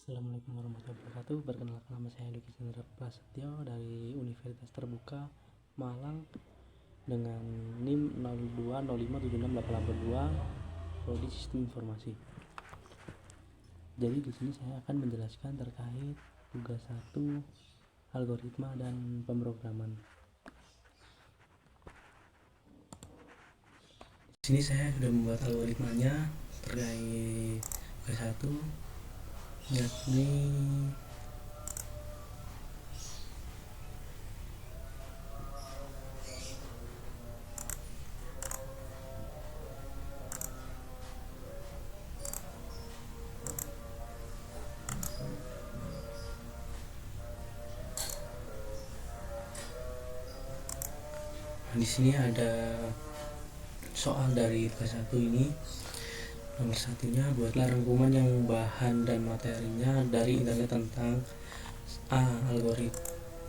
Assalamualaikum warahmatullahi wabarakatuh. Perkenalkan, nama saya Duki Chandra Prasetyo dari Universitas Terbuka Malang dengan NIM 0205768882 prodi Sistem Informasi. Jadi di sini saya akan menjelaskan terkait tugas 1 algoritma dan pemrograman. Di sini saya sudah membuat algoritmanya terkait tugas 1, yakni di sini ada soal dari tugas 1 ini. Nomor satunya, buatlah rangkuman yang bahan dan materinya dari internet tentang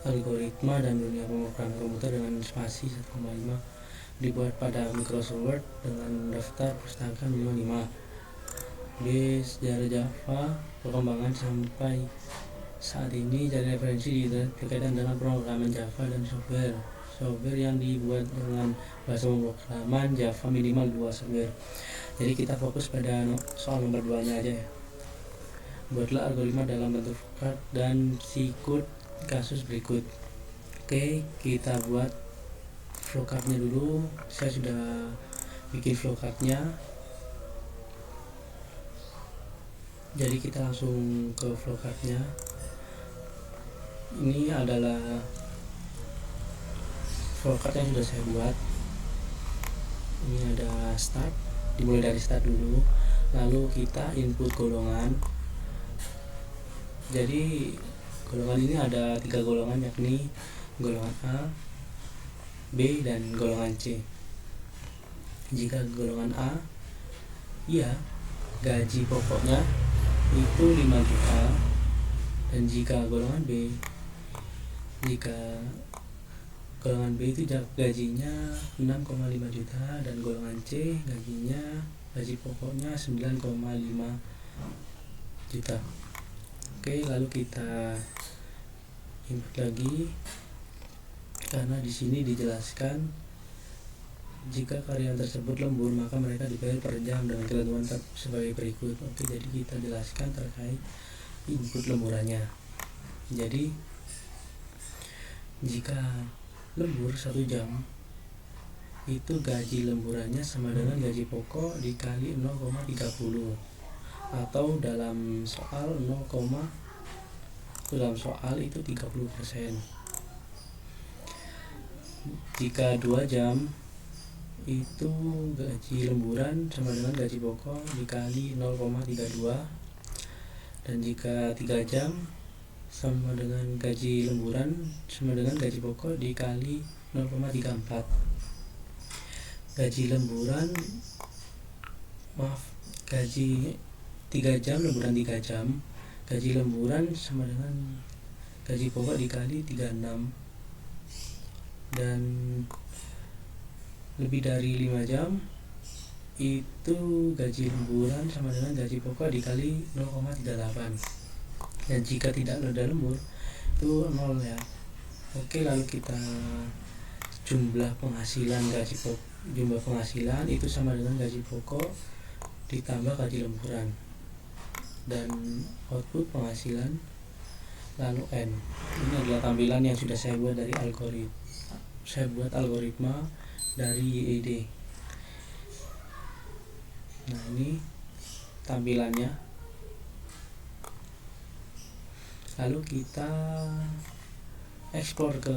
algoritma dan dunia pemrograman komputer dengan spasi 1,5 dibuat pada Microsoft Word dengan daftar pustaka minimal 5. B. Sejarah Java, perkembangan sampai saat ini, cari referensi di internet berkaitan dengan pemrograman Java dan software yang dibuat dengan bahasa pemrograman Java minimal 2 software. Jadi kita fokus pada soal nomor 2 nya aja ya. Buatlah algoritma dalam bentuk flowchart dan sikut kasus berikut. Oke, kita buat flowchartnya dulu. Saya sudah bikin flowchartnya. Jadi kita langsung ke flowchartnya. Ini adalah flowchart yang sudah saya buat. Ini ada start, dimulai dari start dulu, lalu kita input golongan. Jadi golongan ini ada 3 golongan, yakni golongan A, B, dan golongan C. Jika golongan A, ya gaji pokoknya itu 5 juta, dan jika golongan B, golongan B itu gajinya 6,5 juta, dan golongan C gaji pokoknya 9,5 juta. Oke, lalu kita input lagi, karena di sini dijelaskan jika karyawan tersebut lembur maka mereka dibayar per jam dengan ketentuan sebagai berikut. Oke, jadi kita jelaskan terkait input lemburannya. Jadi jika lembur 1 jam, itu gaji lemburannya sama dengan gaji pokok dikali 0,30, atau dalam soal itu 30%. Jika 2 jam, itu gaji lemburan sama dengan gaji pokok dikali 0,32, dan jika 3 jam sama dengan gaji lemburan sama dengan gaji pokok dikali 0,34. Gaji 3 jam lemburan 3 jam, gaji lemburan sama dengan gaji pokok dikali 36, dan lebih dari 5 jam itu gaji lemburan sama dengan gaji pokok dikali 0,38, dan jika tidak ada lembur itu 0 ya. Oke, lalu kita jumlah penghasilan itu sama dengan gaji pokok ditambah gaji lemburan, dan output penghasilan lalu N. Ini adalah tampilan yang sudah saya buat dari algoritma dari YED. Nah, ini tampilannya. Lalu kita ekspor ke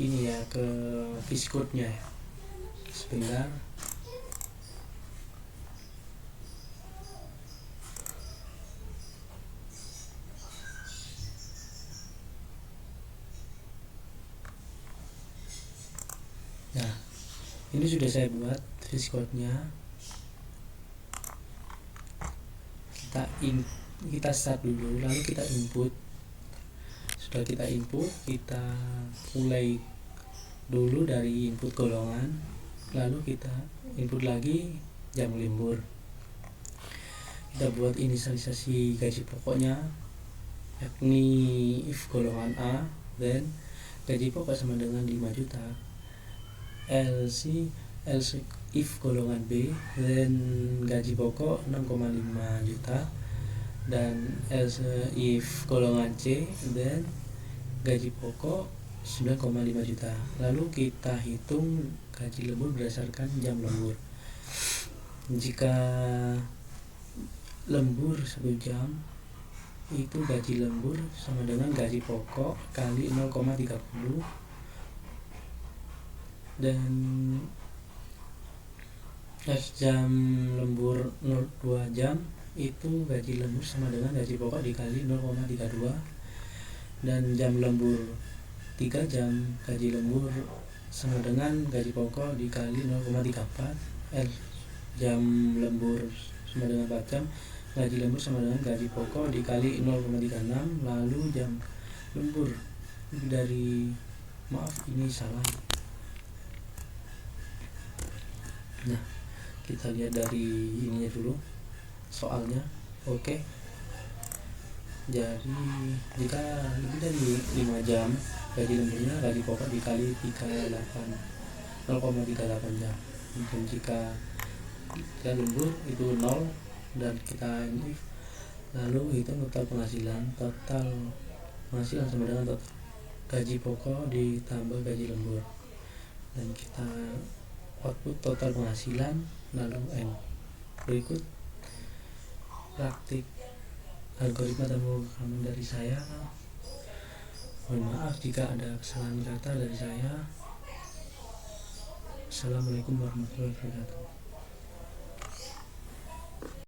ini ya, ke VS-Code-nya ya. Sebentar. Nah, ini sudah saya buat VS-Code-nya. Kita start dulu, lalu kita input. Sudah kita input, kita mulai dulu dari input golongan, lalu kita input lagi jam lembur. kita buat inisialisasi gaji pokoknya, yakni if golongan A, then gaji pokok sama dengan 5 juta, else if golongan B, then gaji pokok 6,5 juta, dan else if golongan C, then gaji pokok 9,5 juta. Lalu kita hitung gaji lembur berdasarkan jam lembur. Jika lembur 1 jam, itu gaji lembur sama dengan gaji pokok kali 0,30, dan jam lembur 2 jam itu gaji lembur sama dengan gaji pokok dikali 0,32, dan jam lembur 3 jam gaji lembur sama dengan gaji pokok dikali 0,34, jam lembur sama dengan 4 jam gaji lembur sama dengan gaji pokok dikali 0,36, lalu jam lembur dari ini salah. Nah, kita lihat dari ininya dulu soalnya. Oke. Jadi jika lebih dari 5 jam gaji lemburnya gaji pokok dikali 0,38 jam. Dan jika lembur itu 0 dan kita ini, lalu hitung total penghasilan sama dengan total gaji pokok ditambah gaji lembur, dan kita output total penghasilan lalu N. Berikut praktik algoritma dan pemrograman dari saya. Mohon maaf jika ada kesalahan kata dari saya. Assalamualaikum warahmatullahi wabarakatuh.